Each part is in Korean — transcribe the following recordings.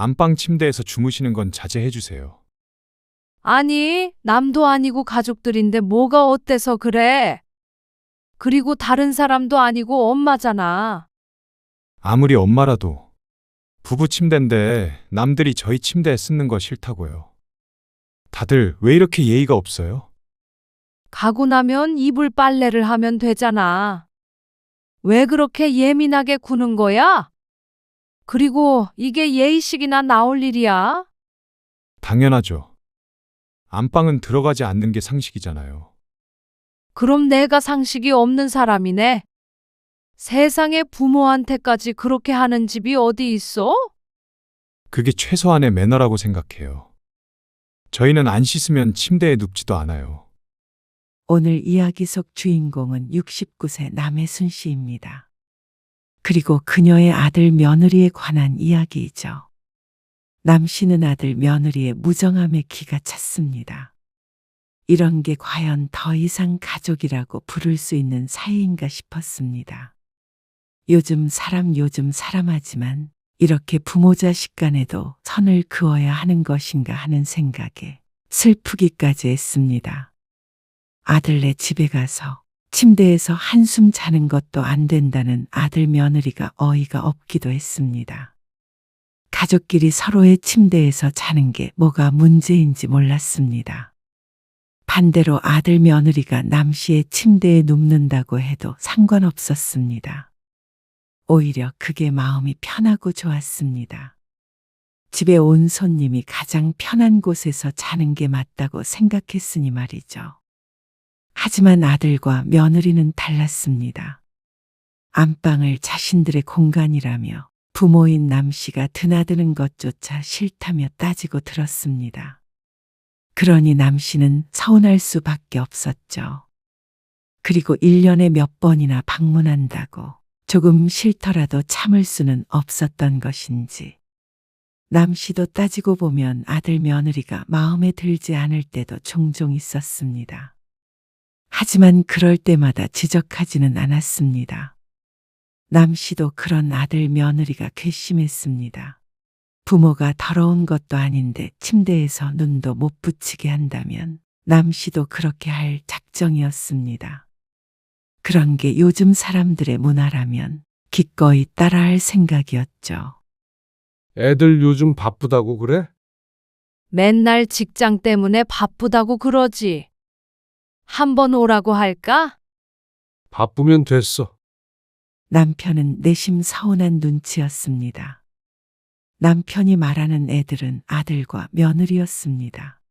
안방 침대에서 주무시는 건 자제해 주세요. 아니, 남도 아니고 가족들인데 뭐가 어때서 그래? 그리고 다른 사람도 아니고 엄마잖아. 아무리 엄마라도 부부 침대인데 남들이 저희 침대에 쓰는 거 싫다고요. 다들 왜 이렇게 예의가 없어요? 가고 나면 이불 빨래를 하면 되잖아. 왜 그렇게 예민하게 구는 거야? 그리고 이게 예의식이나 나올 일이야? 당연하죠. 안방은 들어가지 않는 게 상식이잖아요. 그럼 내가 상식이 없는 사람이네. 세상에 부모한테까지 그렇게 하는 집이 어디 있어? 그게 최소한의 매너라고 생각해요. 저희는 안 씻으면 침대에 눕지도 않아요. 오늘 이야기 속 주인공은 69세 남혜순 씨입니다. 그리고 그녀의 아들 며느리에 관한 이야기이죠. 남 씨는 아들 며느리의 무정함에 기가 찼습니다. 이런 게 과연 더 이상 가족이라고 부를 수 있는 사이인가 싶었습니다. 요즘 사람 하지만 이렇게 부모 자식 간에도 선을 그어야 하는 것인가 하는 생각에 슬프기까지 했습니다. 아들네 집에 가서 침대에서 한숨 자는 것도 안 된다는 아들 며느리가 어이가 없기도 했습니다. 가족끼리 서로의 침대에서 자는 게 뭐가 문제인지 몰랐습니다. 반대로 아들 며느리가 남 씨의 침대에 눕는다고 해도 상관없었습니다. 오히려 그게 마음이 편하고 좋았습니다. 집에 온 손님이 가장 편한 곳에서 자는 게 맞다고 생각했으니 말이죠. 하지만 아들과 며느리는 달랐습니다. 안방을 자신들의 공간이라며 부모인 남 씨가 드나드는 것조차 싫다며 따지고 들었습니다. 그러니 남 씨는 서운할 수밖에 없었죠. 그리고 1년에 몇 번이나 방문한다고 조금 싫더라도 참을 수는 없었던 것인지. 남 씨도 따지고 보면 아들 며느리가 마음에 들지 않을 때도 종종 있었습니다. 하지만 그럴 때마다 지적하지는 않았습니다. 남 씨도 그런 아들 며느리가 괘씸했습니다. 부모가 더러운 것도 아닌데 침대에서 눈도 못 붙이게 한다면 남 씨도 그렇게 할 작정이었습니다. 그런 게 요즘 사람들의 문화라면 기꺼이 따라할 생각이었죠. 애들 요즘 바쁘다고 그래? 맨날 직장 때문에 바쁘다고 그러지. 한번 오라고 할까? 바쁘면 됐어. 남편은 내심 서운한 눈치였습니다. 남편이 말하는 애들은 아들과 며느리였습니다.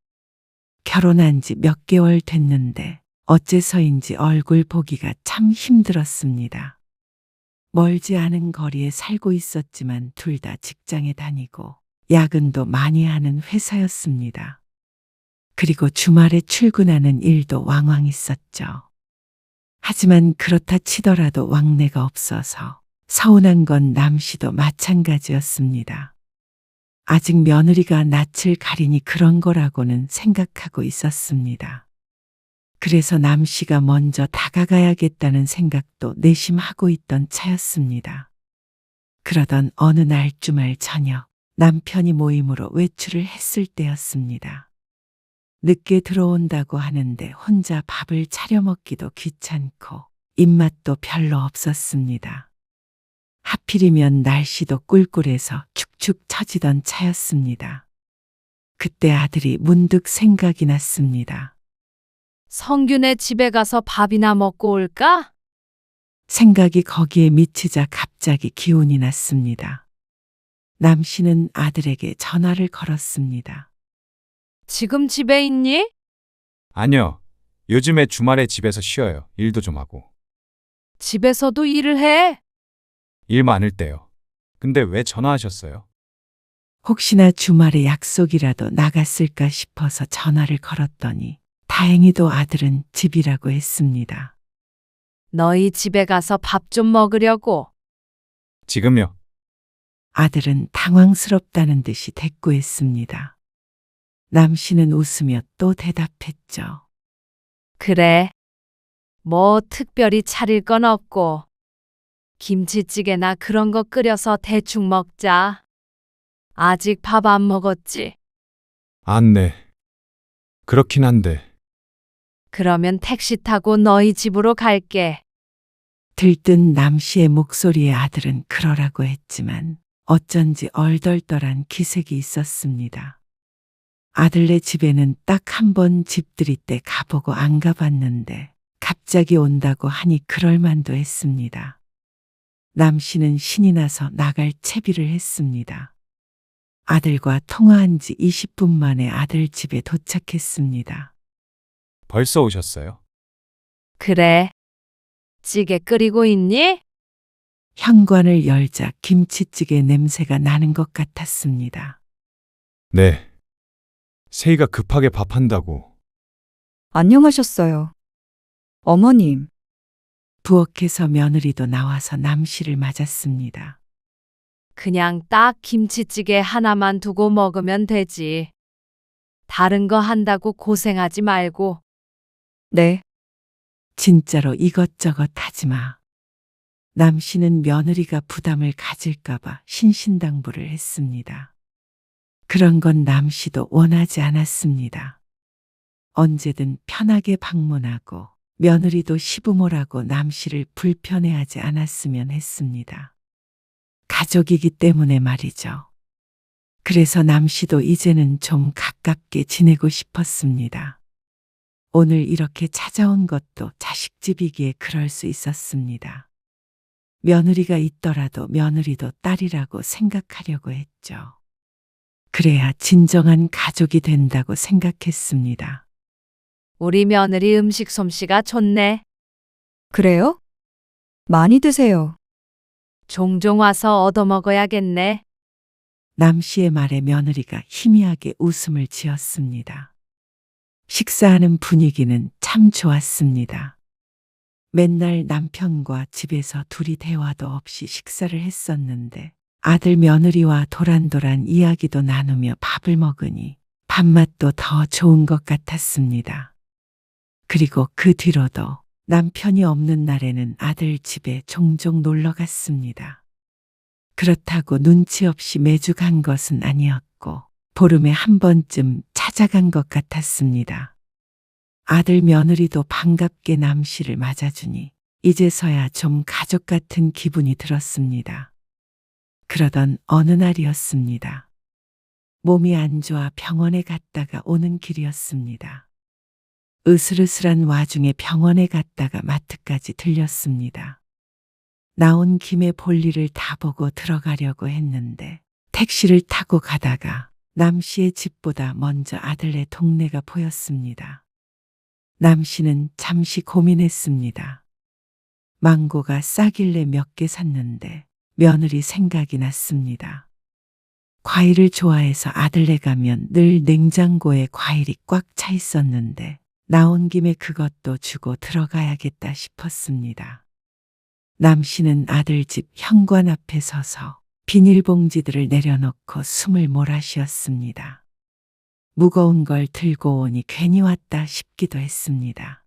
결혼한 지 몇 개월 됐는데 어째서인지 얼굴 보기가 참 힘들었습니다. 멀지 않은 거리에 살고 있었지만 둘 다 직장에 다니고 야근도 많이 하는 회사였습니다. 그리고 주말에 출근하는 일도 왕왕 있었죠. 하지만 그렇다 치더라도 왕래가 없어서 서운한 건 남 씨도 마찬가지였습니다. 아직 며느리가 낯을 가리니 그런 거라고는 생각하고 있었습니다. 그래서 남 씨가 먼저 다가가야겠다는 생각도 내심하고 있던 차였습니다. 그러던 어느 날 주말 저녁 남편이 모임으로 외출을 했을 때였습니다. 늦게 들어온다고 하는데 혼자 밥을 차려 먹기도 귀찮고 입맛도 별로 없었습니다. 하필이면 날씨도 꿀꿀해서 축축 처지던 차였습니다. 그때 아들이 문득 생각이 났습니다. 성균의 집에 가서 밥이나 먹고 올까? 생각이 거기에 미치자 갑자기 기운이 났습니다. 남 씨는 아들에게 전화를 걸었습니다. 지금 집에 있니? 아니요. 요즘에 주말에 집에서 쉬어요. 일도 좀 하고. 집에서도 일을 해? 일 많을 때요. 근데 왜 전화하셨어요? 혹시나 주말에 약속이라도 나갔을까 싶어서 전화를 걸었더니 다행히도 아들은 집이라고 했습니다. 너희 집에 가서 밥 좀 먹으려고. 지금요. 아들은 당황스럽다는 듯이 대꾸했습니다. 남 씨는 웃으며 또 대답했죠. 그래. 뭐 특별히 차릴 건 없고. 김치찌개나 그런 거 끓여서 대충 먹자. 아직 밥 안 먹었지? 네. 그렇긴 한데. 그러면 택시 타고 너희 집으로 갈게. 들뜬 남 씨의 목소리에 아들은 그러라고 했지만 어쩐지 얼떨떨한 기색이 있었습니다. 아들네 집에는 딱 한 번 집들이 때 가보고 안 가봤는데 갑자기 온다고 하니 그럴만도 했습니다. 남 씨는 신이 나서 나갈 채비를 했습니다. 아들과 통화한 지 20분 만에 아들 집에 도착했습니다. 벌써 오셨어요? 그래. 찌개 끓이고 있니? 현관을 열자 김치찌개 냄새가 나는 것 같았습니다. 네. 세희가 급하게 밥 한다고. 안녕하셨어요. 어머님, 부엌에서 며느리도 나와서 남 씨를 맞았습니다. 그냥 딱 김치찌개 하나만 두고 먹으면 되지. 다른 거 한다고 고생하지 말고. 네, 진짜로 이것저것 하지 마. 남 씨는 며느리가 부담을 가질까봐 신신당부를 했습니다. 그런 건 남 씨도 원하지 않았습니다. 언제든 편하게 방문하고 며느리도 시부모라고 남 씨를 불편해하지 않았으면 했습니다. 가족이기 때문에 말이죠. 그래서 남 씨도 이제는 좀 가깝게 지내고 싶었습니다. 오늘 이렇게 찾아온 것도 자식집이기에 그럴 수 있었습니다. 며느리가 있더라도 며느리도 딸이라고 생각하려고 했죠. 그래야 진정한 가족이 된다고 생각했습니다. 우리 며느리 음식 솜씨가 좋네. 그래요? 많이 드세요. 종종 와서 얻어먹어야겠네. 남 씨의 말에 며느리가 희미하게 웃음을 지었습니다. 식사하는 분위기는 참 좋았습니다. 맨날 남편과 집에서 둘이 대화도 없이 식사를 했었는데 아들 며느리와 도란도란 이야기도 나누며 밥을 먹으니 밥맛도 더 좋은 것 같았습니다. 그리고 그 뒤로도 남편이 없는 날에는 아들 집에 종종 놀러 갔습니다. 그렇다고 눈치 없이 매주 간 것은 아니었고 보름에 한 번쯤 찾아간 것 같았습니다. 아들 며느리도 반갑게 남 씨를 맞아주니 이제서야 좀 가족 같은 기분이 들었습니다. 그러던 어느 날이었습니다. 몸이 안 좋아 병원에 갔다가 오는 길이었습니다. 으슬으슬한 와중에 병원에 갔다가 마트까지 들렸습니다. 나온 김에 볼일을 다 보고 들어가려고 했는데 택시를 타고 가다가 남 씨의 집보다 먼저 아들네 동네가 보였습니다. 남 씨는 잠시 고민했습니다. 망고가 싸길래 몇 개 샀는데 며느리 생각이 났습니다. 과일을 좋아해서 아들네 가면 늘 냉장고에 과일이 꽉 차 있었는데 나온 김에 그것도 주고 들어가야겠다 싶었습니다. 남 씨는 아들 집 현관 앞에 서서 비닐봉지들을 내려놓고 숨을 몰아쉬었습니다. 무거운 걸 들고 오니 괜히 왔다 싶기도 했습니다.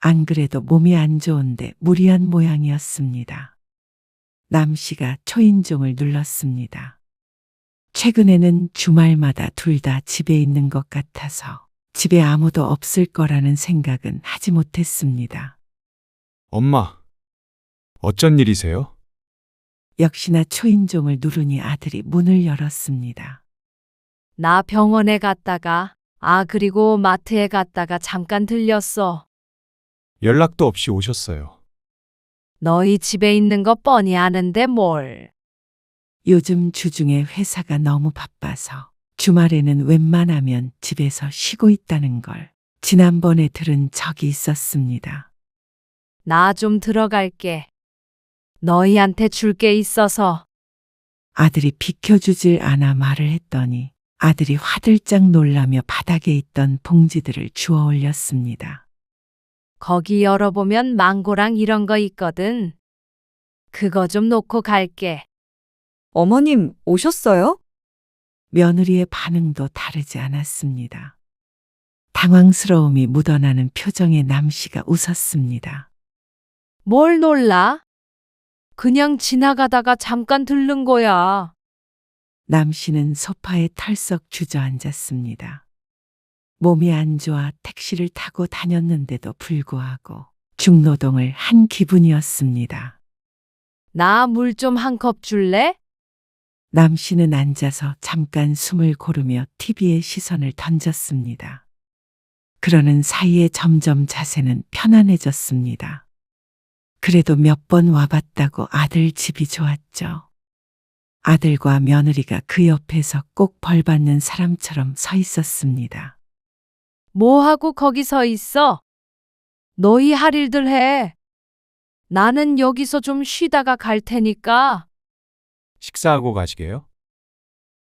안 그래도 몸이 안 좋은데 무리한 모양이었습니다. 남 씨가 초인종을 눌렀습니다. 최근에는 주말마다 둘 다 집에 있는 것 같아서 집에 아무도 없을 거라는 생각은 하지 못했습니다. 엄마, 어쩐 일이세요? 역시나 초인종을 누르니 아들이 문을 열었습니다. 나 병원에 갔다가, 그리고 마트에 갔다가 잠깐 들렸어. 연락도 없이 오셨어요. 너희 집에 있는 거 뻔히 아는데 뭘. 요즘 주중에 회사가 너무 바빠서 주말에는 웬만하면 집에서 쉬고 있다는 걸 지난번에 들은 적이 있었습니다. 나 좀 들어갈게. 너희한테 줄 게 있어서. 아들이 비켜주질 않아 말을 했더니 아들이 화들짝 놀라며 바닥에 있던 봉지들을 주워 올렸습니다. 거기 열어보면 망고랑 이런 거 있거든. 그거 좀 놓고 갈게. 어머님 오셨어요? 며느리의 반응도 다르지 않았습니다. 당황스러움이 묻어나는 표정의 남 씨가 웃었습니다. 뭘 놀라? 그냥 지나가다가 잠깐 들른 거야. 남 씨는 소파에 털썩 주저앉았습니다. 몸이 안 좋아 택시를 타고 다녔는데도 불구하고 중노동을 한 기분이었습니다. 나 물 좀 한 컵 줄래? 남 씨는 앉아서 잠깐 숨을 고르며 TV에 시선을 던졌습니다. 그러는 사이에 점점 자세는 편안해졌습니다. 그래도 몇 번 와봤다고 아들 집이 좋았죠. 아들과 며느리가 그 옆에서 꼭 벌받는 사람처럼 서 있었습니다. 뭐하고 거기 서 있어? 너희 할 일들 해. 나는 여기서 좀 쉬다가 갈 테니까. 식사하고 가시게요?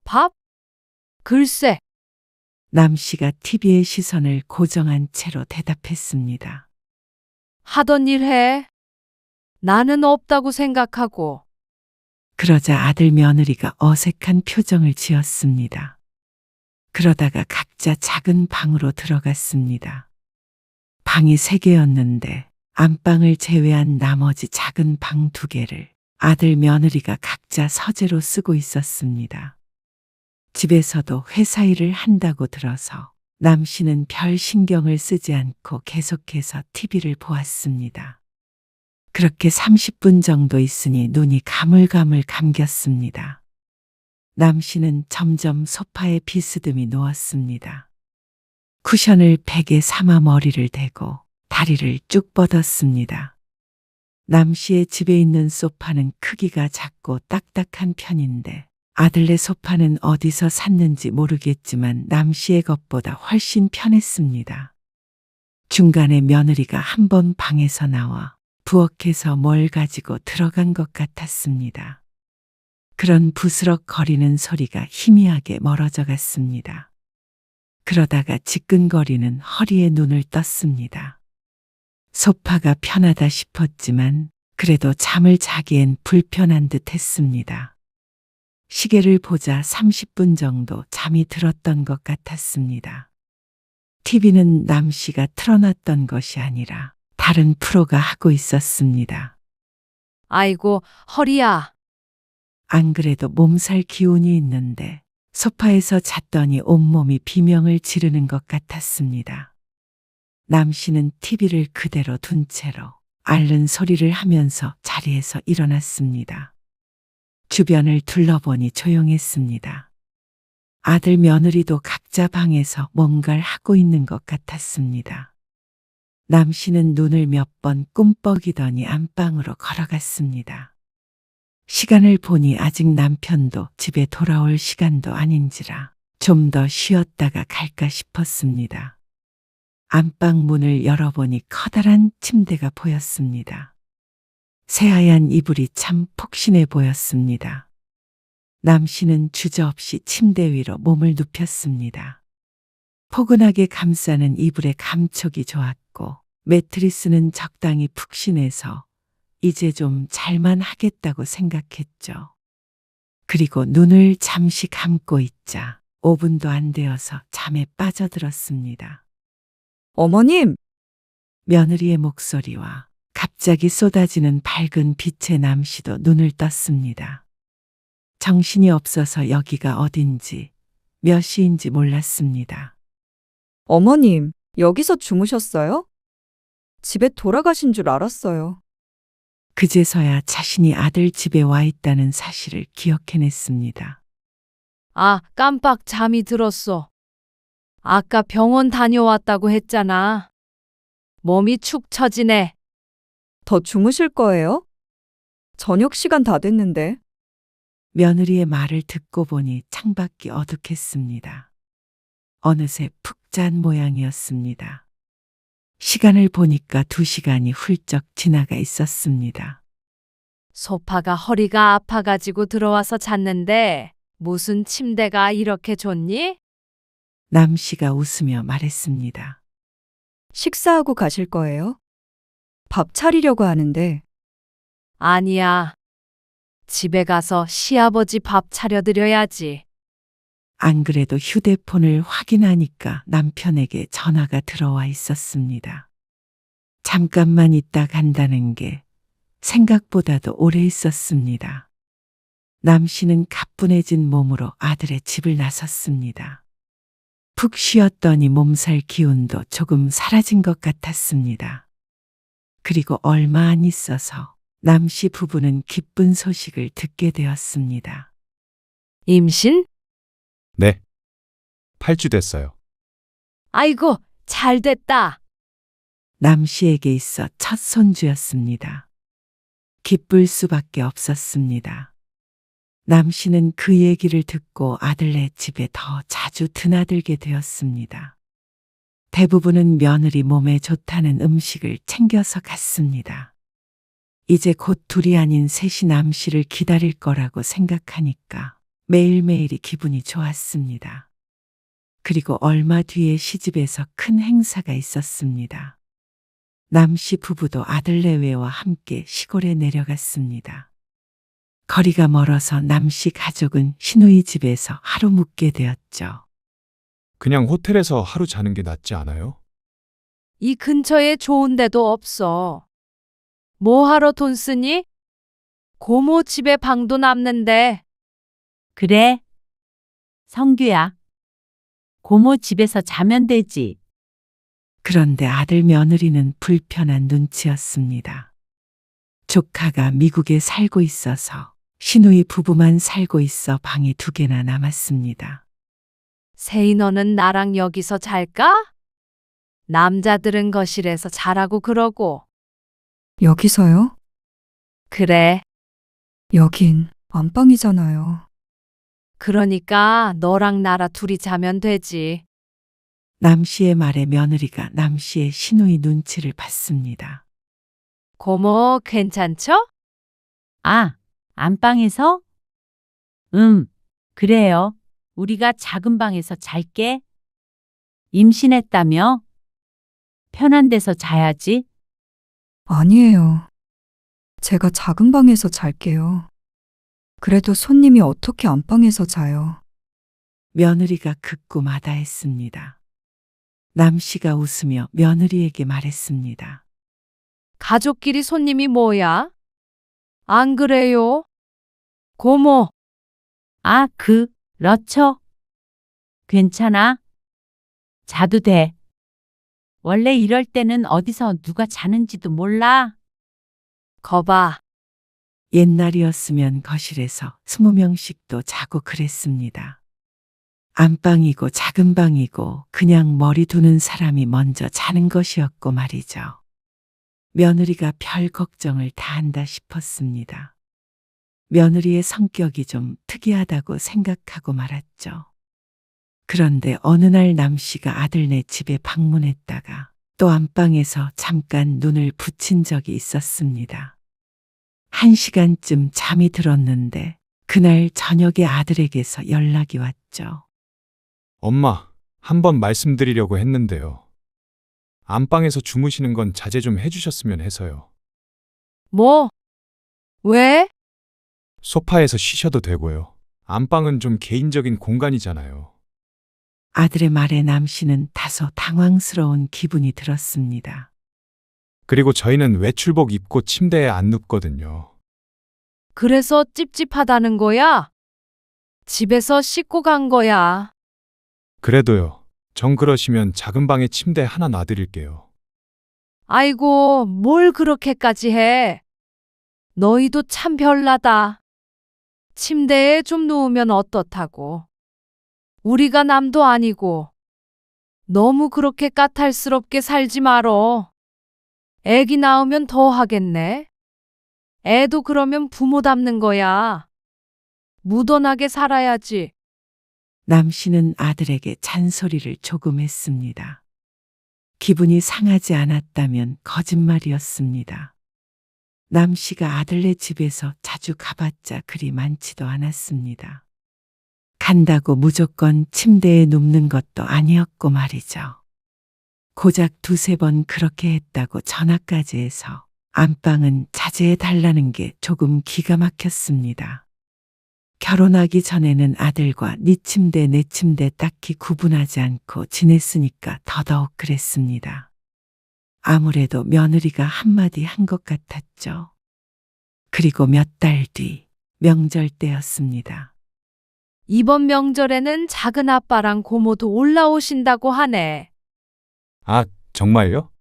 밥? 글쎄, 남 씨가 TV의 시선을 고정한 채로 대답했습니다. 하던 일 해. 나는 없다고 생각하고. 그러자 아들 며느리가 어색한 표정을 지었습니다. 그러다가 각자 작은 방으로 들어갔습니다. 방이 3개였는데 안방을 제외한 나머지 작은 방 2개를 아들 며느리가 각자 서재로 쓰고 있었습니다. 집에서도 회사 일을 한다고 들어서 남 씨는 별 신경을 쓰지 않고 계속해서 TV를 보았습니다. 그렇게 30분 정도 있으니 눈이 가물가물 감겼습니다. 남 씨는 점점 소파에 비스듬히 누웠습니다. 쿠션을 베개 삼아 머리를 대고 다리를 쭉 뻗었습니다. 남 씨의 집에 있는 소파는 크기가 작고 딱딱한 편인데 아들네 소파는 어디서 샀는지 모르겠지만 남 씨의 것보다 훨씬 편했습니다. 중간에 며느리가 한 번 방에서 나와 부엌에서 뭘 가지고 들어간 것 같았습니다. 그런 부스럭거리는 소리가 희미하게 멀어져 갔습니다. 그러다가 지끈거리는 허리에 눈을 떴습니다. 소파가 편하다 싶었지만 그래도 잠을 자기엔 불편한 듯 했습니다. 시계를 보자 30분 정도 잠이 들었던 것 같았습니다. TV는 남 씨가 틀어놨던 것이 아니라 다른 프로가 하고 있었습니다. 아이고, 허리야. 안 그래도 몸살 기운이 있는데 소파에서 잤더니 온몸이 비명을 지르는 것 같았습니다. 남 씨는 TV를 그대로 둔 채로 앓는 소리를 하면서 자리에서 일어났습니다. 주변을 둘러보니 조용했습니다. 아들 며느리도 각자 방에서 뭔가를 하고 있는 것 같았습니다. 남 씨는 눈을 몇 번 꿈뻑이더니 안방으로 걸어갔습니다. 시간을 보니 아직 남편도 집에 돌아올 시간도 아닌지라 좀 더 쉬었다가 갈까 싶었습니다. 안방 문을 열어보니 커다란 침대가 보였습니다. 새하얀 이불이 참 폭신해 보였습니다. 남 씨는 주저없이 침대 위로 몸을 눕혔습니다. 포근하게 감싸는 이불의 감촉이 좋았고 매트리스는 적당히 푹신해서 이제 좀 잘만 하겠다고 생각했죠. 그리고 눈을 잠시 감고 있자 5분도 안 되어서 잠에 빠져들었습니다. 어머님, 며느리의 목소리와 갑자기 쏟아지는 밝은 빛에 남 씨도 눈을 떴습니다. 정신이 없어서 여기가 어딘지 몇 시인지 몰랐습니다. 어머님, 여기서 주무셨어요? 집에 돌아가신 줄 알았어요. 그제서야 자신이 아들 집에 와 있다는 사실을 기억해냈습니다. 아, 깜빡 잠이 들었어. 아까 병원 다녀왔다고 했잖아. 몸이 축 처지네. 더 주무실 거예요? 저녁 시간 다 됐는데. 며느리의 말을 듣고 보니 창밖이 어둑했습니다. 어느새 푹 잔 모양이었습니다. 시간을 보니까 2시간이 훌쩍 지나가 있었습니다. 소파가 허리가 아파가지고 들어와서 잤는데 무슨 침대가 이렇게 좋니? 남 씨가 웃으며 말했습니다. 식사하고 가실 거예요? 밥 차리려고 하는데. 아니야. 집에 가서 시아버지 밥 차려드려야지. 안 그래도 휴대폰을 확인하니까 남편에게 전화가 들어와 있었습니다. 잠깐만 있다 간다는 게 생각보다도 오래 있었습니다. 남 씨는 가뿐해진 몸으로 아들의 집을 나섰습니다. 푹 쉬었더니 몸살 기운도 조금 사라진 것 같았습니다. 그리고 얼마 안 있어서 남 씨 부부는 기쁜 소식을 듣게 되었습니다. 임신? 네. 8주 됐어요. 아이고, 잘 됐다. 남 씨에게 있어 첫 손주였습니다. 기쁠 수밖에 없었습니다. 남 씨는 그 얘기를 듣고 아들네 집에 더 자주 드나들게 되었습니다. 대부분은 며느리 몸에 좋다는 음식을 챙겨서 갔습니다. 이제 곧 둘이 아닌 셋이 남 씨를 기다릴 거라고 생각하니까 매일매일이 기분이 좋았습니다. 그리고 얼마 뒤에 시집에서 큰 행사가 있었습니다. 남 씨 부부도 아들 내외와 함께 시골에 내려갔습니다. 거리가 멀어서 남 씨 가족은 시누이 집에서 하루 묵게 되었죠. 그냥 호텔에서 하루 자는 게 낫지 않아요? 이 근처에 좋은 데도 없어. 뭐 하러 돈 쓰니? 고모 집에 방도 남는데. 그래. 성규야. 고모 집에서 자면 되지. 그런데 아들 며느리는 불편한 눈치였습니다. 조카가 미국에 살고 있어서 시누이 부부만 살고 있어 방이 2개나 남았습니다. 세희 너는 나랑 여기서 잘까? 남자들은 거실에서 자라고 그러고. 여기서요? 그래. 여긴 안방이잖아요. 그러니까 너랑 나랑 둘이 자면 되지. 남 씨의 말에 며느리가 남 씨의 시누이 눈치를 봤습니다. 고모 괜찮죠? 아, 안방에서? 그래요. 우리가 작은 방에서 잘게. 임신했다며? 편한 데서 자야지. 아니에요. 제가 작은 방에서 잘게요. 그래도 손님이 어떻게 안방에서 자요? 며느리가 극구 마다했습니다. 남 씨가 웃으며 며느리에게 말했습니다. 가족끼리 손님이 뭐야? 안 그래요? 고모, 아, 그렇죠. 괜찮아. 자도 돼. 원래 이럴 때는 어디서 누가 자는지도 몰라. 거봐. 옛날이었으면 거실에서 20명씩도 자고 그랬습니다. 안방이고 작은 방이고 그냥 머리 두는 사람이 먼저 자는 것이었고 말이죠. 며느리가 별 걱정을 다 한다 싶었습니다. 며느리의 성격이 좀 특이하다고 생각하고 말았죠. 그런데 어느 날 남 씨가 아들네 집에 방문했다가 또 안방에서 잠깐 눈을 붙인 적이 있었습니다. 1시간쯤 잠이 들었는데 그날 저녁에 아들에게서 연락이 왔죠. 엄마, 한번 말씀드리려고 했는데요. 안방에서 주무시는 건 자제 좀 해주셨으면 해서요. 뭐? 왜? 소파에서 쉬셔도 되고요. 안방은 좀 개인적인 공간이잖아요. 아들의 말에 남 씨는 다소 당황스러운 기분이 들었습니다. 그리고 저희는 외출복 입고 침대에 안 눕거든요. 그래서 찝찝하다는 거야? 집에서 씻고 간 거야. 그래도요. 정 그러시면 작은 방에 침대 하나 놔드릴게요. 아이고, 뭘 그렇게까지 해. 너희도 참 별나다. 침대에 좀 누우면 어떻다고. 우리가 남도 아니고. 너무 그렇게 까탈스럽게 살지 말어. 애기 낳으면 더 하겠네. 애도 그러면 부모 닮는 거야. 무던하게 살아야지. 남 씨는 아들에게 잔소리를 조금 했습니다. 기분이 상하지 않았다면 거짓말이었습니다. 남 씨가 아들네 집에서 자주 가봤자 그리 많지도 않았습니다. 간다고 무조건 침대에 눕는 것도 아니었고 말이죠. 고작 2~3번 그렇게 했다고 전화까지 해서 안방은 자제해 달라는 게 조금 기가 막혔습니다. 결혼하기 전에는 아들과 네 침대 내 침대 딱히 구분하지 않고 지냈으니까 더더욱 그랬습니다. 아무래도 며느리가 한마디 한 것 같았죠. 그리고 몇 달 뒤 명절 때였습니다. 이번 명절에는 작은 아빠랑 고모도 올라오신다고 하네. 아, 정말요?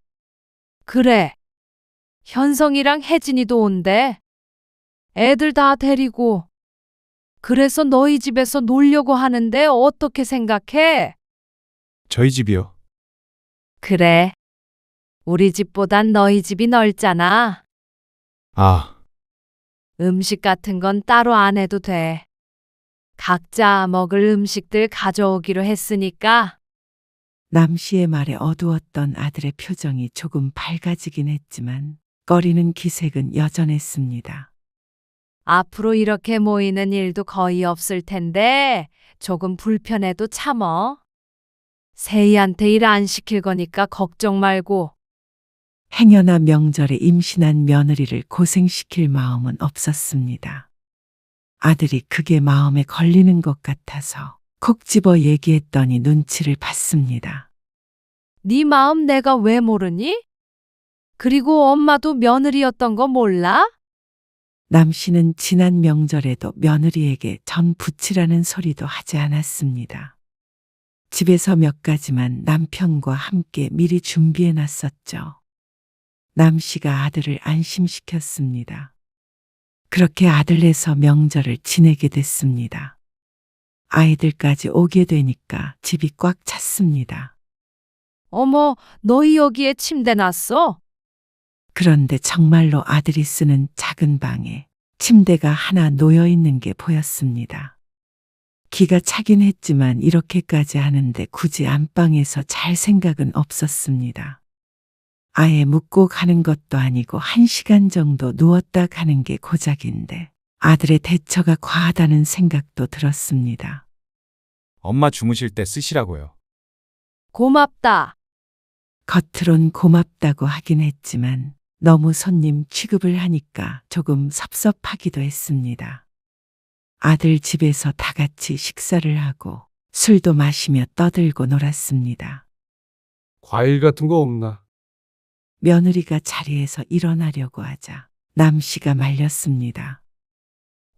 그래. 현성이랑 혜진이도 온대. 애들 다 데리고. 그래서 너희 집에서 놀려고 하는데 어떻게 생각해? 저희 집이요. 그래. 우리 집보단 너희 집이 넓잖아. 아, 음식 같은 건 따로 안 해도 돼. 각자 먹을 음식들 가져오기로 했으니까. 남 씨의 말에 어두웠던 아들의 표정이 조금 밝아지긴 했지만 꺼리는 기색은 여전했습니다. 앞으로 이렇게 모이는 일도 거의 없을 텐데 조금 불편해도 참어. 세희한테 일 안 시킬 거니까 걱정 말고. 행여나 명절에 임신한 며느리를 고생시킬 마음은 없었습니다. 아들이 그게 마음에 걸리는 것 같아서 콕 집어 얘기했더니 눈치를 봤습니다. 네 마음 내가 왜 모르니? 그리고 엄마도 며느리였던 거 몰라? 남 씨는 지난 명절에도 며느리에게 전 부치라는 소리도 하지 않았습니다. 집에서 몇 가지만 남편과 함께 미리 준비해 놨었죠. 남 씨가 아들을 안심시켰습니다. 그렇게 아들네서 명절을 지내게 됐습니다. 아이들까지 오게 되니까 집이 꽉 찼습니다. 어머, 너희 여기에 침대 놨어? 그런데 정말로 아들이 쓰는 작은 방에 침대가 하나 놓여 있는 게 보였습니다. 기가 차긴 했지만 이렇게까지 하는데 굳이 안방에서 잘 생각은 없었습니다. 아예 묵고 가는 것도 아니고 1시간 정도 누웠다 가는 게 고작인데 아들의 대처가 과하다는 생각도 들었습니다. 엄마 주무실 때 쓰시라고요. 고맙다. 겉으론 고맙다고 하긴 했지만 너무 손님 취급을 하니까 조금 섭섭하기도 했습니다. 아들 집에서 다 같이 식사를 하고 술도 마시며 떠들고 놀았습니다. 과일 같은 거 없나? 며느리가 자리에서 일어나려고 하자 남 씨가 말렸습니다.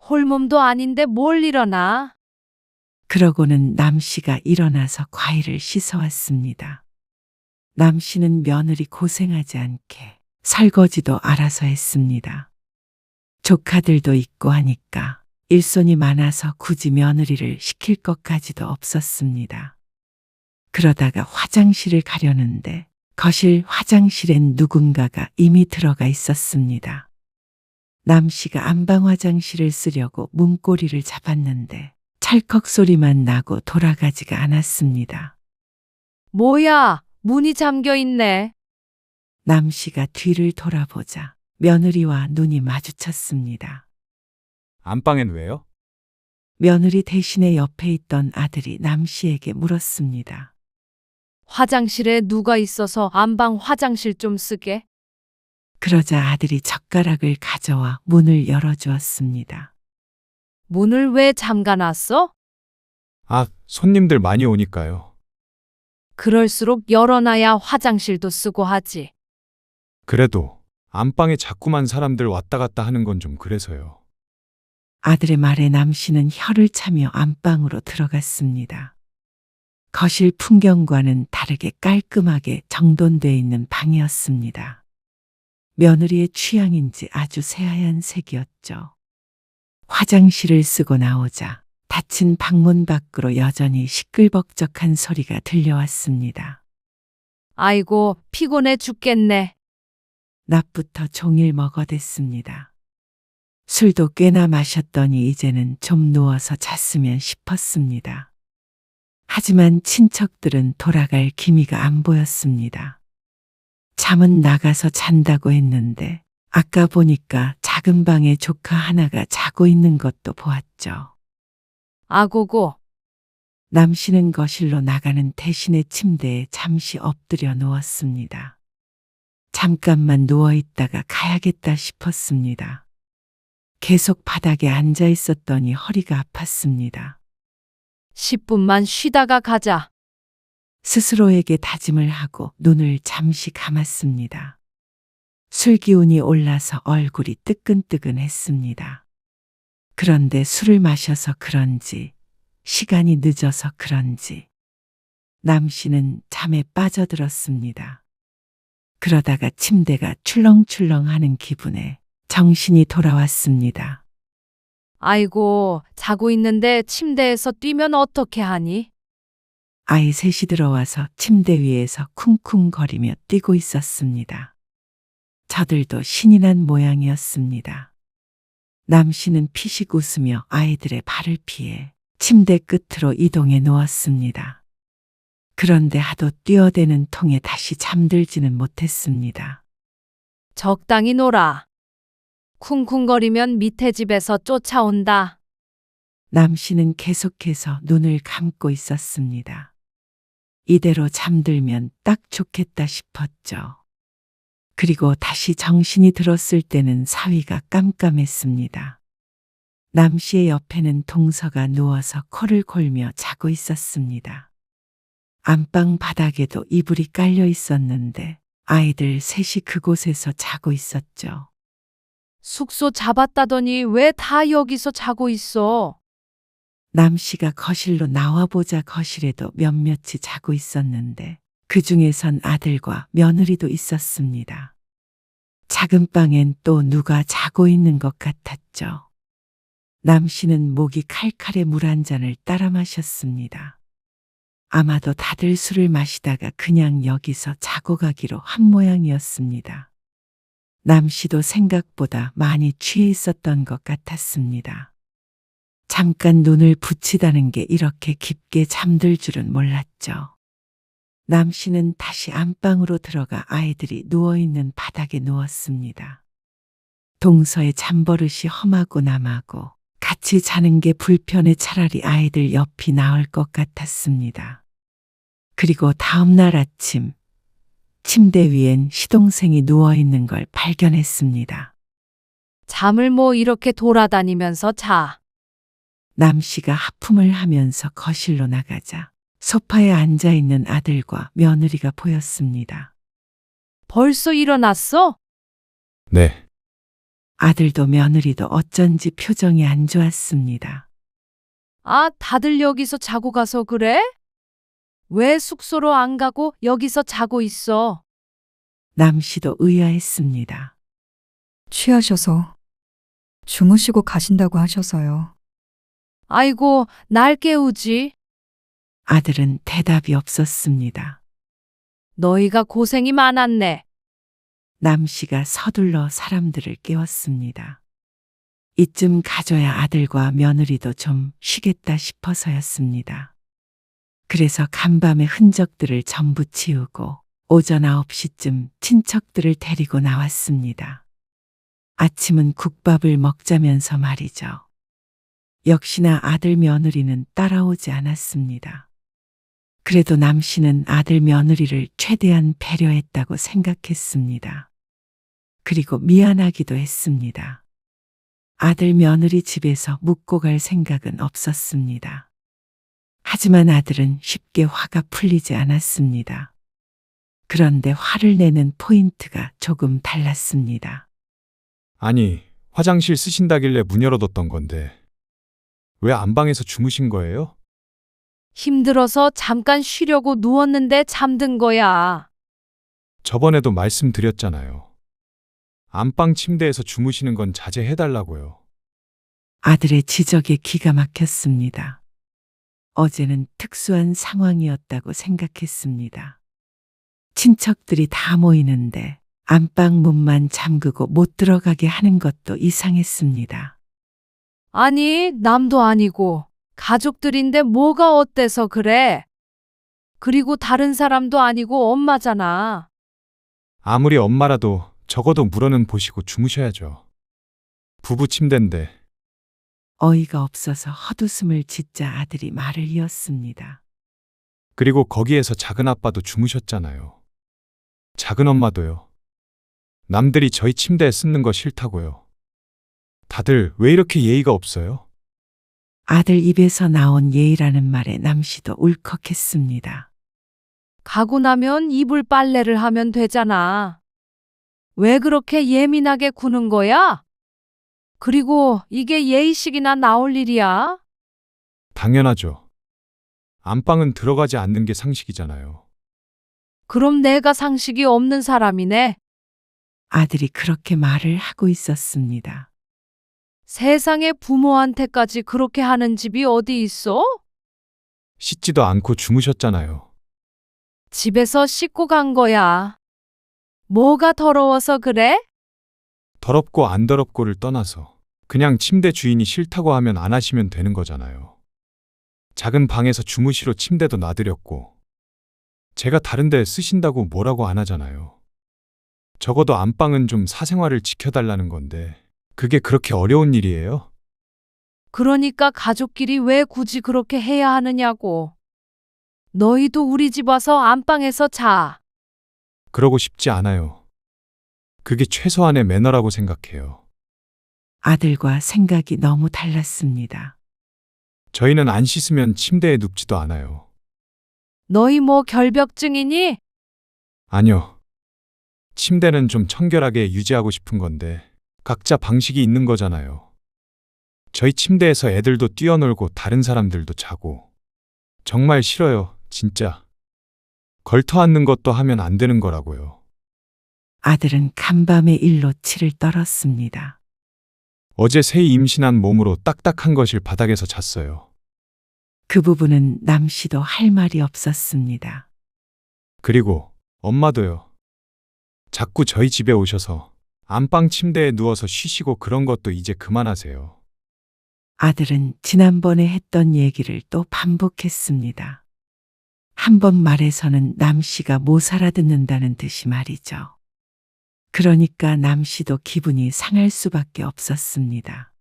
홀몸도 아닌데 뭘 일어나? 그러고는 남 씨가 일어나서 과일을 씻어왔습니다. 남 씨는 며느리 고생하지 않게 설거지도 알아서 했습니다. 조카들도 있고 하니까 일손이 많아서 굳이 며느리를 시킬 것까지도 없었습니다. 그러다가 화장실을 가려는데 거실 화장실엔 누군가가 이미 들어가 있었습니다. 남 씨가 안방 화장실을 쓰려고 문고리를 잡았는데 찰컥 소리만 나고 돌아가지가 않았습니다. 뭐야, 문이 잠겨 있네. 남 씨가 뒤를 돌아보자 며느리와 눈이 마주쳤습니다. 안방엔 왜요? 며느리 대신에 옆에 있던 아들이 남 씨에게 물었습니다. 화장실에 누가 있어서 안방 화장실 좀 쓰게. 그러자 아들이 젓가락을 가져와 문을 열어주었습니다. 문을 왜 잠가놨어? 아, 손님들 많이 오니까요. 그럴수록 열어놔야 화장실도 쓰고 하지. 그래도 안방에 자꾸만 사람들 왔다 갔다 하는 건 좀 그래서요. 아들의 말에 남 씨는 혀를 차며 안방으로 들어갔습니다. 거실 풍경과는 다르게 깔끔하게 정돈되어 있는 방이었습니다. 며느리의 취향인지 아주 새하얀 색이었죠. 화장실을 쓰고 나오자 닫힌 방문 밖으로 여전히 시끌벅적한 소리가 들려왔습니다. 아이고, 피곤해 죽겠네. 낮부터 종일 먹어댔습니다. 술도 꽤나 마셨더니 이제는 좀 누워서 잤으면 싶었습니다. 하지만 친척들은 돌아갈 기미가 안 보였습니다. 잠은 나가서 잔다고 했는데 아까 보니까 작은 방에 조카 하나가 자고 있는 것도 보았죠. 아고고, 남 씨는 거실로 나가는 대신에 침대에 잠시 엎드려 누웠습니다. 잠깐만 누워 있다가 가야겠다 싶었습니다. 계속 바닥에 앉아 있었더니 허리가 아팠습니다. 10분만 쉬다가 가자. 스스로에게 다짐을 하고 눈을 잠시 감았습니다. 술 기운이 올라서 얼굴이 뜨끈뜨끈했습니다. 그런데 술을 마셔서 그런지, 시간이 늦어서 그런지, 남 씨는 잠에 빠져들었습니다. 그러다가 침대가 출렁출렁 하는 기분에 정신이 돌아왔습니다. 아이고, 자고 있는데 침대에서 뛰면 어떻게 하니? 아이 셋이 들어와서 침대 위에서 쿵쿵거리며 뛰고 있었습니다. 저들도 신이 난 모양이었습니다. 남 씨는 피식 웃으며 아이들의 발을 피해 침대 끝으로 이동해 놓았습니다. 그런데 하도 뛰어대는 통에 다시 잠들지는 못했습니다. 적당히 놀아. 쿵쿵거리면 밑에 집에서 쫓아온다. 남 씨는 계속해서 눈을 감고 있었습니다. 이대로 잠들면 딱 좋겠다 싶었죠. 그리고 다시 정신이 들었을 때는 사위가 깜깜했습니다. 남 씨의 옆에는 동서가 누워서 코를 골며 자고 있었습니다. 안방 바닥에도 이불이 깔려 있었는데 아이들 셋이 그곳에서 자고 있었죠. 숙소 잡았다더니 왜 다 여기서 자고 있어? 남 씨가 거실로 나와보자 거실에도 몇몇이 자고 있었는데 그 중에선 아들과 며느리도 있었습니다. 작은 방엔 또 누가 자고 있는 것 같았죠. 남 씨는 목이 칼칼해 물 한 잔을 따라 마셨습니다. 아마도 다들 술을 마시다가 그냥 여기서 자고 가기로 한 모양이었습니다. 남 씨도 생각보다 많이 취해 있었던 것 같았습니다. 잠깐 눈을 붙이다는 게 이렇게 깊게 잠들 줄은 몰랐죠. 남 씨는 다시 안방으로 들어가 아이들이 누워있는 바닥에 누웠습니다. 동서의 잠버릇이 험하고 남하고 같이 자는 게 불편해 차라리 아이들 옆이 나을 것 같았습니다. 그리고 다음 날 아침 침대 위엔 시동생이 누워있는 걸 발견했습니다. 잠을 뭐 이렇게 돌아다니면서 자. 남 씨가 하품을 하면서 거실로 나가자 소파에 앉아있는 아들과 며느리가 보였습니다. 벌써 일어났어? 네. 아들도 며느리도 어쩐지 표정이 안 좋았습니다. 아, 다들 여기서 자고 가서 그래? 왜 숙소로 안 가고 여기서 자고 있어? 남 씨도 의아했습니다. 취하셔서 주무시고 가신다고 하셔서요. 아이고, 날 깨우지. 아들은 대답이 없었습니다. 너희가 고생이 많았네. 남 씨가 서둘러 사람들을 깨웠습니다. 이쯤 가져야 아들과 며느리도 좀 쉬겠다 싶어서였습니다. 그래서 간밤의 흔적들을 전부 치우고 오전 9시쯤 친척들을 데리고 나왔습니다. 아침은 국밥을 먹자면서 말이죠. 역시나 아들 며느리는 따라오지 않았습니다. 그래도 남 씨는 아들 며느리를 최대한 배려했다고 생각했습니다. 그리고 미안하기도 했습니다. 아들 며느리 집에서 묵고 갈 생각은 없었습니다. 하지만 아들은 쉽게 화가 풀리지 않았습니다. 그런데 화를 내는 포인트가 조금 달랐습니다. 아니, 화장실 쓰신다길래 문 열어뒀던 건데 왜 안방에서 주무신 거예요? 힘들어서 잠깐 쉬려고 누웠는데 잠든 거야. 저번에도 말씀드렸잖아요. 안방 침대에서 주무시는 건 자제해달라고요. 아들의 지적에 기가 막혔습니다. 어제는 특수한 상황이었다고 생각했습니다. 친척들이 다 모이는데 안방 문만 잠그고 못 들어가게 하는 것도 이상했습니다. 아니, 남도 아니고 가족들인데 뭐가 어때서 그래? 그리고 다른 사람도 아니고 엄마잖아. 아무리 엄마라도 적어도 물어는 보시고 주무셔야죠. 부부 침대인데. 어이가 없어서 헛웃음을 짓자 아들이 말을 이었습니다. 그리고 거기에서 작은 아빠도 주무셨잖아요. 작은 엄마도요. 남들이 저희 침대에 쓰는 거 싫다고요. 다들 왜 이렇게 예의가 없어요? 아들 입에서 나온 예의라는 말에 남씨도 울컥했습니다. 가고 나면 이불 빨래를 하면 되잖아. 왜 그렇게 예민하게 구는 거야? 그리고 이게 예의식이나 나올 일이야? 당연하죠. 안방은 들어가지 않는 게 상식이잖아요. 그럼 내가 상식이 없는 사람이네. 아들이 그렇게 말을 하고 있었습니다. 세상에 부모한테까지 그렇게 하는 집이 어디 있어? 씻지도 않고 주무셨잖아요. 집에서 씻고 간 거야. 뭐가 더러워서 그래? 더럽고 안 더럽고를 떠나서 그냥 침대 주인이 싫다고 하면 안 하시면 되는 거잖아요. 작은 방에서 주무시러 침대도 놔드렸고 제가 다른 데 쓰신다고 뭐라고 안 하잖아요. 적어도 안방은 좀 사생활을 지켜달라는 건데 그게 그렇게 어려운 일이에요? 그러니까 가족끼리 왜 굳이 그렇게 해야 하느냐고. 너희도 우리 집 와서 안방에서 자. 그러고 싶지 않아요. 그게 최소한의 매너라고 생각해요. 아들과 생각이 너무 달랐습니다. 저희는 안 씻으면 침대에 눕지도 않아요. 너희 뭐 결벽증이니? 아니요. 침대는 좀 청결하게 유지하고 싶은 건데 각자 방식이 있는 거잖아요. 저희 침대에서 애들도 뛰어놀고 다른 사람들도 자고 정말 싫어요, 진짜. 걸터 앉는 것도 하면 안 되는 거라고요. 아들은 간밤에 일로 치를 떨었습니다. 어제 새 임신한 몸으로 딱딱한 것을 바닥에서 잤어요. 그 부분은 남 씨도 할 말이 없었습니다. 그리고 엄마도요. 자꾸 저희 집에 오셔서 안방 침대에 누워서 쉬시고 그런 것도 이제 그만하세요. 아들은 지난번에 했던 얘기를 또 반복했습니다. 한 번 말해서는 남 씨가 못 알아듣는다는 듯이 말이죠. 그러니까 남 씨도 기분이 상할 수밖에 없었습니다.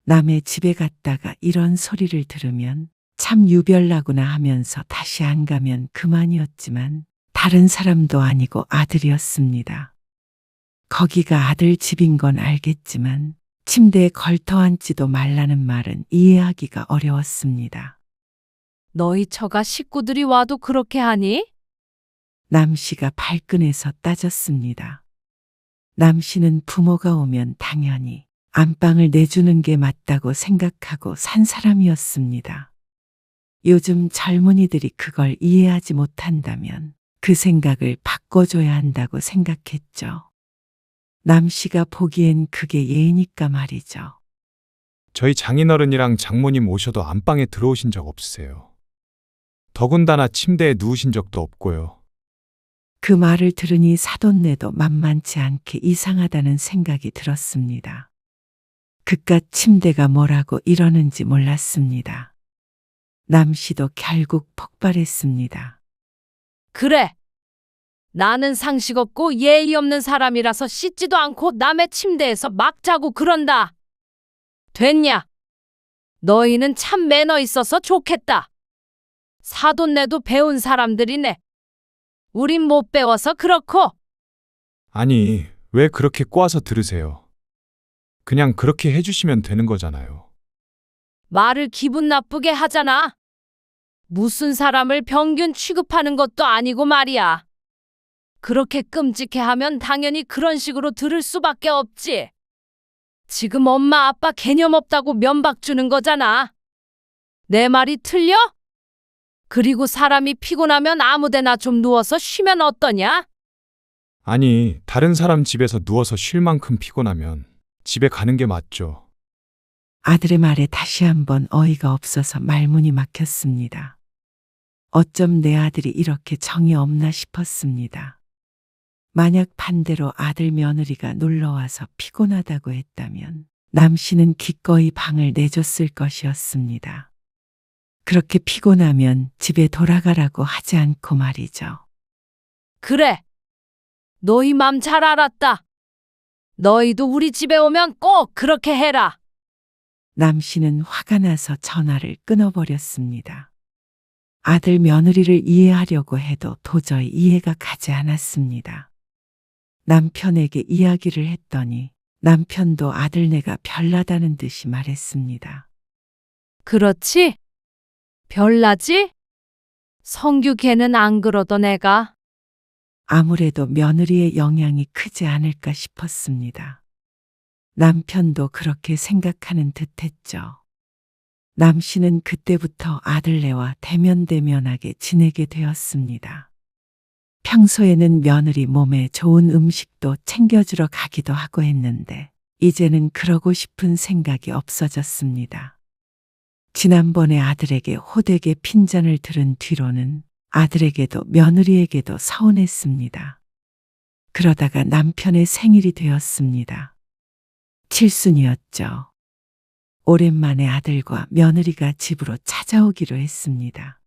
남의 집에 갔다가 이런 소리를 들으면 참 유별나구나 하면서 다시 안 가면 그만이었지만 다른 사람도 아니고 아들이었습니다. 거기가 아들 집인 건 알겠지만 침대에 걸터 앉지도 말라는 말은 이해하기가 어려웠습니다. 너희 처가 식구들이 와도 그렇게 하니? 남 씨가 발끈해서 따졌습니다. 남 씨는 부모가 오면 당연히 안방을 내주는 게 맞다고 생각하고 산 사람이었습니다. 요즘 젊은이들이 그걸 이해하지 못한다면 그 생각을 바꿔줘야 한다고 생각했죠. 남 씨가 보기엔 그게 예니까 말이죠. 저희 장인어른이랑 장모님 오셔도 안방에 들어오신 적 없으세요. 더군다나 침대에 누우신 적도 없고요. 그 말을 들으니 사돈네도 만만치 않게 이상하다는 생각이 들었습니다. 그깟 침대가 뭐라고 이러는지 몰랐습니다. 남 씨도 결국 폭발했습니다. 그래. 나는 상식 없고 예의 없는 사람이라서 씻지도 않고 남의 침대에서 막 자고 그런다. 됐냐? 너희는 참 매너 있어서 좋겠다. 사돈네도 배운 사람들이네. 우린 못 배워서 그렇고. 아니, 왜 그렇게 꼬아서 들으세요? 그냥 그렇게 해주시면 되는 거잖아요. 말을 기분 나쁘게 하잖아. 무슨 사람을 평균 취급하는 것도 아니고 말이야. 그렇게 끔찍해 하면 당연히 그런 식으로 들을 수밖에 없지. 지금 엄마 아빠 개념 없다고 면박 주는 거잖아. 내 말이 틀려? 그리고 사람이 피곤하면 아무데나 좀 누워서 쉬면 어떠냐? 아니, 다른 사람 집에서 누워서 쉴 만큼 피곤하면 집에 가는 게 맞죠. 아들의 말에 다시 한번 어이가 없어서 말문이 막혔습니다. 어쩜 내 아들이 이렇게 정이 없나 싶었습니다. 만약 반대로 아들 며느리가 놀러와서 피곤하다고 했다면 남 씨는 기꺼이 방을 내줬을 것이었습니다. 그렇게 피곤하면 집에 돌아가라고 하지 않고 말이죠. 그래. 너희 맘 잘 알았다. 너희도 우리 집에 오면 꼭 그렇게 해라. 남 씨는 화가 나서 전화를 끊어버렸습니다. 아들 며느리를 이해하려고 해도 도저히 이해가 가지 않았습니다. 남편에게 이야기를 했더니 남편도 아들네가 별나다는 듯이 말했습니다. 그렇지? 별나지? 성규 걔는 안 그러던 애가. 아무래도 며느리의 영향이 크지 않을까 싶었습니다. 남편도 그렇게 생각하는 듯 했죠. 남 씨는 그때부터 아들네와 대면대면하게 지내게 되었습니다. 평소에는 며느리 몸에 좋은 음식도 챙겨주러 가기도 하고 했는데 이제는 그러고 싶은 생각이 없어졌습니다. 지난번에 아들에게 호되게 핀잔을 들은 뒤로는 아들에게도 며느리에게도 서운했습니다. 그러다가 남편의 생일이 되었습니다. 칠순이었죠. 오랜만에 아들과 며느리가 집으로 찾아오기로 했습니다.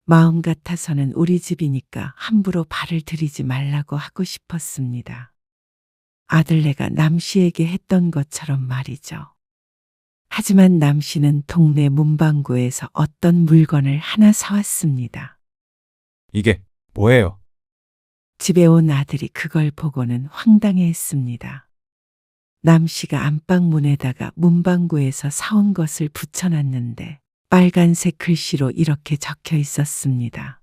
마음 같아서는 우리 집이니까 함부로 발을 들이지 말라고 하고 싶었습니다. 아들네가 남 씨에게 했던 것처럼 말이죠. 하지만 남 씨는 동네 문방구에서 어떤 물건을 하나 사왔습니다. 이게 뭐예요? 집에 온 아들이 그걸 보고는 황당해했습니다. 남 씨가 안방 문에다가 문방구에서 사온 것을 붙여놨는데 빨간색 글씨로 이렇게 적혀 있었습니다.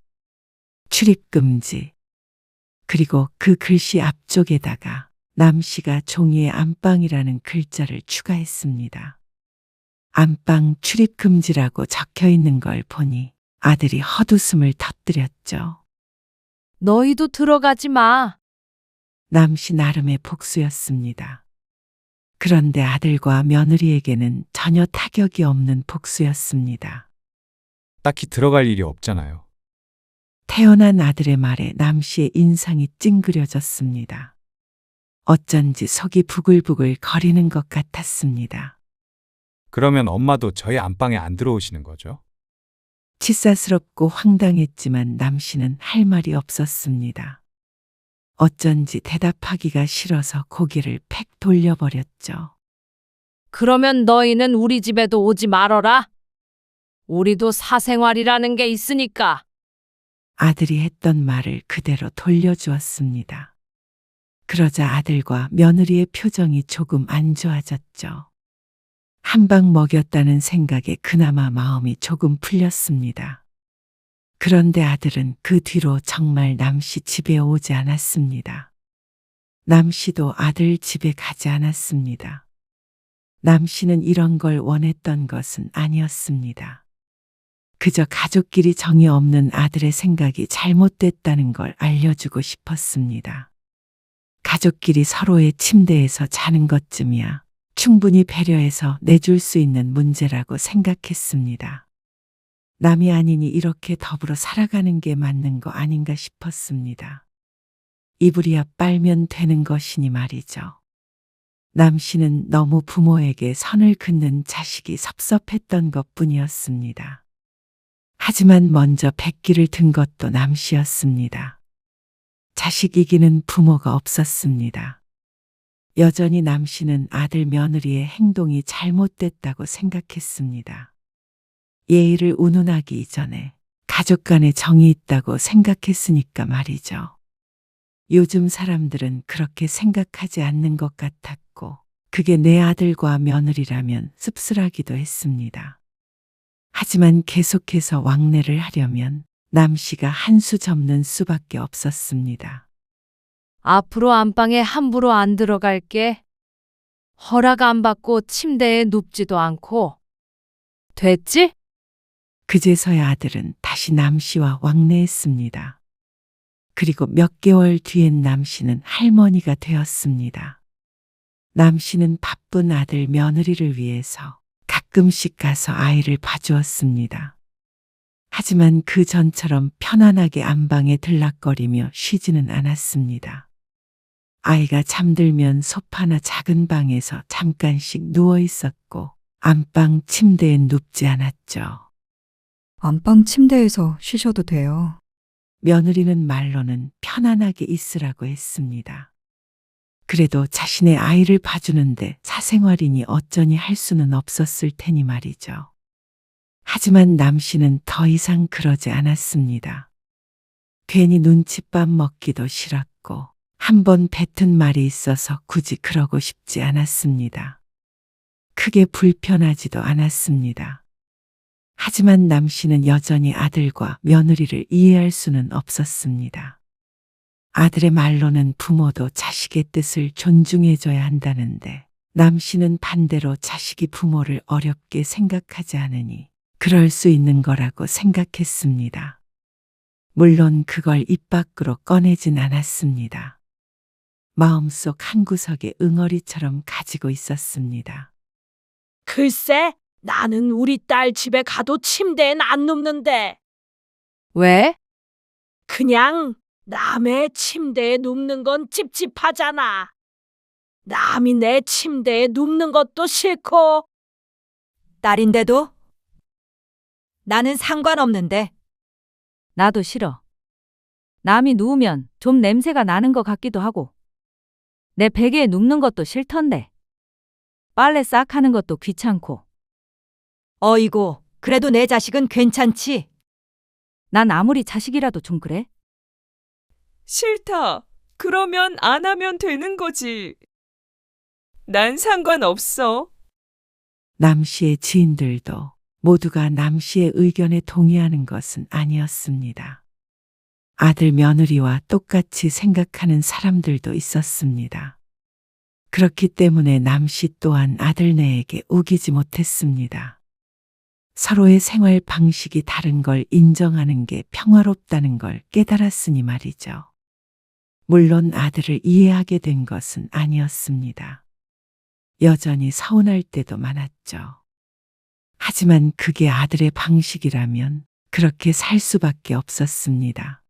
출입금지. 그리고 그 글씨 앞쪽에다가 남 씨가 종이에 안방이라는 글자를 추가했습니다. 안방 출입금지라고 적혀 있는 걸 보니 아들이 헛웃음을 터뜨렸죠. 너희도 들어가지 마. 남 씨 나름의 복수였습니다. 그런데 아들과 며느리에게는 전혀 타격이 없는 복수였습니다. 딱히 들어갈 일이 없잖아요. 태어난 아들의 말에 남 씨의 인상이 찡그려졌습니다. 어쩐지 속이 부글부글 거리는 것 같았습니다. 그러면 엄마도 저희 안방에 안 들어오시는 거죠? 치사스럽고 황당했지만 남 씨는 할 말이 없었습니다. 어쩐지 대답하기가 싫어서 고개를 팩 돌려버렸죠. 그러면 너희는 우리 집에도 오지 말어라. 우리도 사생활이라는 게 있으니까. 아들이 했던 말을 그대로 돌려주었습니다. 그러자 아들과 며느리의 표정이 조금 안 좋아졌죠. 한 방 먹였다는 생각에 그나마 마음이 조금 풀렸습니다. 그런데 아들은 그 뒤로 정말 남 씨 집에 오지 않았습니다. 남 씨도 아들 집에 가지 않았습니다. 남 씨는 이런 걸 원했던 것은 아니었습니다. 그저 가족끼리 정이 없는 아들의 생각이 잘못됐다는 걸 알려주고 싶었습니다. 가족끼리 서로의 침대에서 자는 것쯤이야 충분히 배려해서 내줄 수 있는 문제라고 생각했습니다. 남이 아니니 이렇게 더불어 살아가는 게 맞는 거 아닌가 싶었습니다. 이불이야 빨면 되는 것이니 말이죠. 남 씨는 너무 부모에게 선을 긋는 자식이 섭섭했던 것뿐이었습니다. 하지만 먼저 백기를 든 것도 남 씨였습니다. 자식 이기는 부모가 없었습니다. 여전히 남 씨는 아들 며느리의 행동이 잘못됐다고 생각했습니다. 예의를 운운하기 이전에 가족 간에 정이 있다고 생각했으니까 말이죠. 요즘 사람들은 그렇게 생각하지 않는 것 같았고 그게 내 아들과 며느리라면 씁쓸하기도 했습니다. 하지만 계속해서 왕래를 하려면 남 씨가 한 수 접는 수밖에 없었습니다. 앞으로 안방에 함부로 안 들어갈게. 허락 안 받고 침대에 눕지도 않고. 됐지? 그제서야 아들은 다시 남 씨와 왕래했습니다. 그리고 몇 개월 뒤엔 남 씨는 할머니가 되었습니다. 남 씨는 바쁜 아들 며느리를 위해서 가끔씩 가서 아이를 봐주었습니다. 하지만 그 전처럼 편안하게 안방에 들락거리며 쉬지는 않았습니다. 아이가 잠들면 소파나 작은 방에서 잠깐씩 누워 있었고 안방 침대에 눕지 않았죠. 안방 침대에서 쉬셔도 돼요. 며느리는 말로는 편안하게 있으라고 했습니다. 그래도 자신의 아이를 봐주는데 사생활이니 어쩌니 할 수는 없었을 테니 말이죠. 하지만 남 씨는 더 이상 그러지 않았습니다. 괜히 눈칫밥 먹기도 싫었고 한 번 뱉은 말이 있어서 굳이 그러고 싶지 않았습니다. 크게 불편하지도 않았습니다. 하지만 남 씨는 여전히 아들과 며느리를 이해할 수는 없었습니다. 아들의 말로는 부모도 자식의 뜻을 존중해줘야 한다는데 남 씨는 반대로 자식이 부모를 어렵게 생각하지 않으니 그럴 수 있는 거라고 생각했습니다. 물론 그걸 입 밖으로 꺼내진 않았습니다. 마음속 한구석에 응어리처럼 가지고 있었습니다. 글쎄, 나는 우리 딸 집에 가도 침대엔 안 눕는데. 왜? 그냥 남의 침대에 눕는 건 찝찝하잖아. 남이 내 침대에 눕는 것도 싫고. 딸인데도? 나는 상관없는데. 나도 싫어. 남이 누우면 좀 냄새가 나는 것 같기도 하고. 내 베개에 눕는 것도 싫던데. 빨래 싹 하는 것도 귀찮고. 어이구, 그래도 내 자식은 괜찮지? 난 아무리 자식이라도 좀 그래. 싫다. 그러면 안 하면 되는 거지. 난 상관없어. 남 씨의 지인들도 모두가 남 씨의 의견에 동의하는 것은 아니었습니다. 아들 며느리와 똑같이 생각하는 사람들도 있었습니다. 그렇기 때문에 남 씨 또한 아들네에게 우기지 못했습니다. 서로의 생활 방식이 다른 걸 인정하는 게 평화롭다는 걸 깨달았으니 말이죠. 물론 아들을 이해하게 된 것은 아니었습니다. 여전히 서운할 때도 많았죠. 하지만 그게 아들의 방식이라면 그렇게 살 수밖에 없었습니다.